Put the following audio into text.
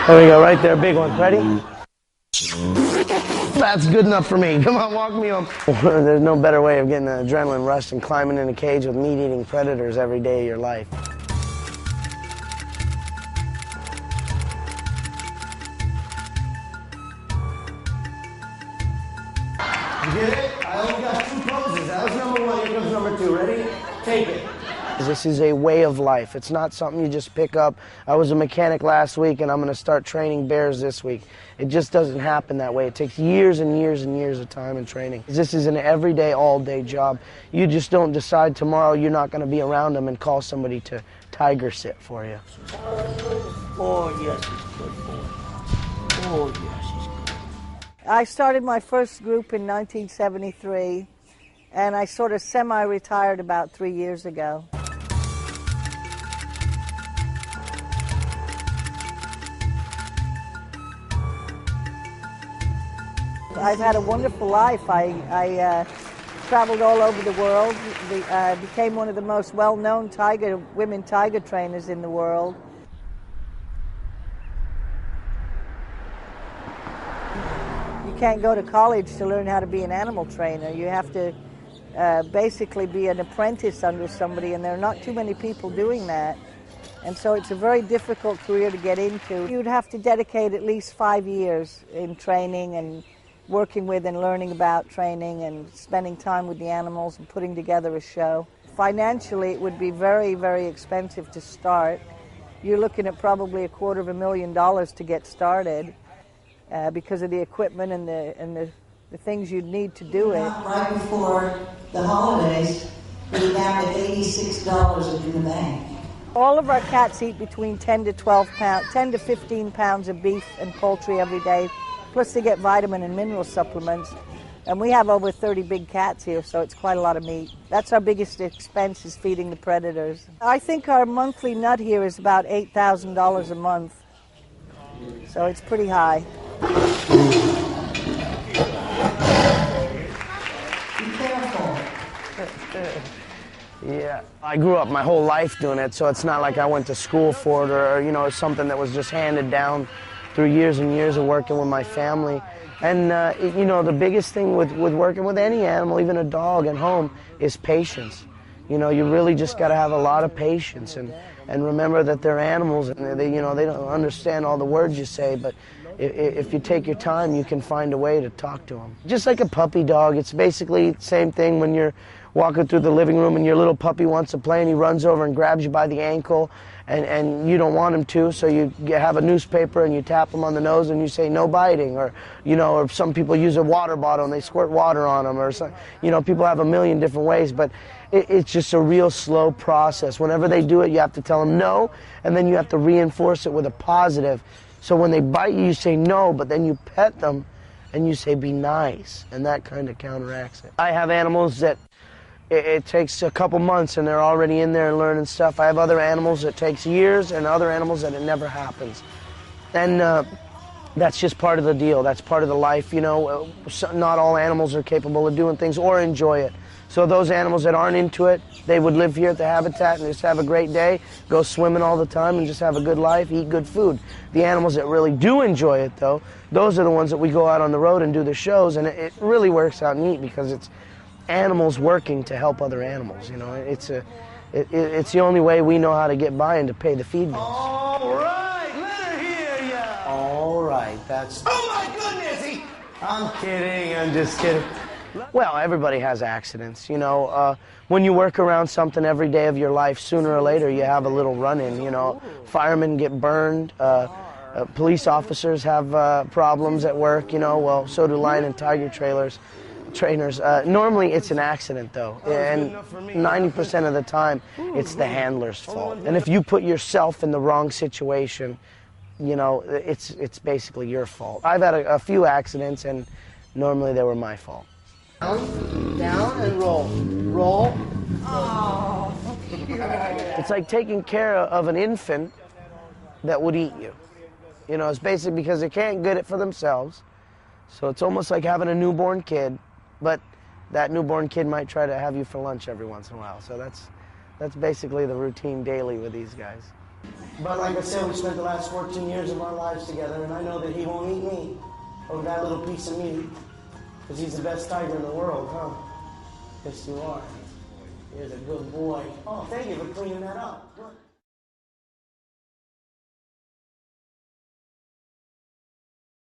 There we go, right there, big one. Ready? That's good enough for me. Come on, walk me home. There's no better way of getting an adrenaline rush than climbing in a cage with meat-eating predators every day of your life. You get it? I only got 2 poses. That was number 1. Here comes number 2. Ready? Take it. This is a way of life. It's not something you just pick up. I was a mechanic last week, and I'm going to start training bears this week. It just doesn't happen that way. It takes years and years and years of time and training. This is an everyday, all-day job. You just don't decide tomorrow you're not going to be around them and call somebody to tiger sit for you. Oh, yes, he's good boy. Oh, yes, he's good. I started my first group in 1973, and I sort of semi-retired about 3 years ago. I've had a wonderful life. I traveled all over the world, became one of the most well-known women tiger trainers in the world. You can't go to college to learn how to be an animal trainer. You have to basically be an apprentice under somebody, and there are not too many people doing that. And so it's a very difficult career to get into. You'd have to dedicate at least 5 years in training and working with and learning about training and spending time with the animals and putting together a show. Financially, it would be very, very expensive to start. You're looking at probably $250,000 to get started because of the equipment and the things you'd need to do it. Right before the holidays, we're down to $86 in the bank. All of our cats eat between 10 to 15 pounds of beef and poultry every day. Plus they get vitamin and mineral supplements. And we have over 30 big cats here, so it's quite a lot of meat. That's our biggest expense, is feeding the predators. I think our monthly nut here is about $8,000 a month. So it's pretty high. Be careful. Yeah, I grew up my whole life doing it, so it's not like I went to school for it or you know, something that was just handed down through years and years of working with my family. And, you know, the biggest thing with working with any animal, even a dog at home, is patience. You know, you really just got to have a lot of patience and remember that they're animals and they, you know, they don't understand all the words you say, but if you take your time, you can find a way to talk to them. Just like a puppy dog, it's basically the same thing when you're walking through the living room and your little puppy wants to play and he runs over and grabs you by the ankle and you don't want him to, so you have a newspaper and you tap him on the nose and you say no biting, or you know, or some people use a water bottle and they squirt water on them, or some, you know, people have a million different ways, but it's just a real slow process. Whenever they do it, you have to tell them no, and then you have to reinforce it with a positive. So when they bite you, you say no, but then you pet them and you say be nice, and that kind of counteracts it. I have animals that it takes a couple months and they're already in there and learning stuff. I have other animals that takes years and other animals that it never happens. And that's just part of the deal. That's part of the life, you know. Not all animals are capable of doing things or enjoy it. So those animals that aren't into it, they would live here at the habitat and just have a great day, go swimming all the time and just have a good life, eat good food. The animals that really do enjoy it, though, those are the ones that we go out on the road and do the shows, and it really works out neat because it's animals working to help other animals. You know, it's the only way we know how to get by and to pay the feed bills. All right, let her hear ya. All right, that's... Oh my goodness, I'm kidding, I'm just kidding. Well, everybody has accidents, you know. When you work around something every day of your life, sooner or later you have a little run-in, you know. Firemen get burned, police officers have problems at work, you know. Well, so do lion and tiger trainers. Normally it's an accident, though, and 90% of the time it's the handler's fault. And if you put yourself in the wrong situation, you know, it's basically your fault. I've had a few accidents, and normally they were my fault. Down and roll. Roll. Oh. It's like taking care of an infant that would eat you. You know, it's basically because they can't get it for themselves. So it's almost like having a newborn kid, but that newborn kid might try to have you for lunch every once in a while. So that's basically the routine daily with these guys. But like I said, we spent the last 14 years of our lives together, and I know that he won't eat me over that little piece of meat, because he's the best tiger in the world, huh? Yes, you are. He's a good boy. Oh, thank you for cleaning that up. Look.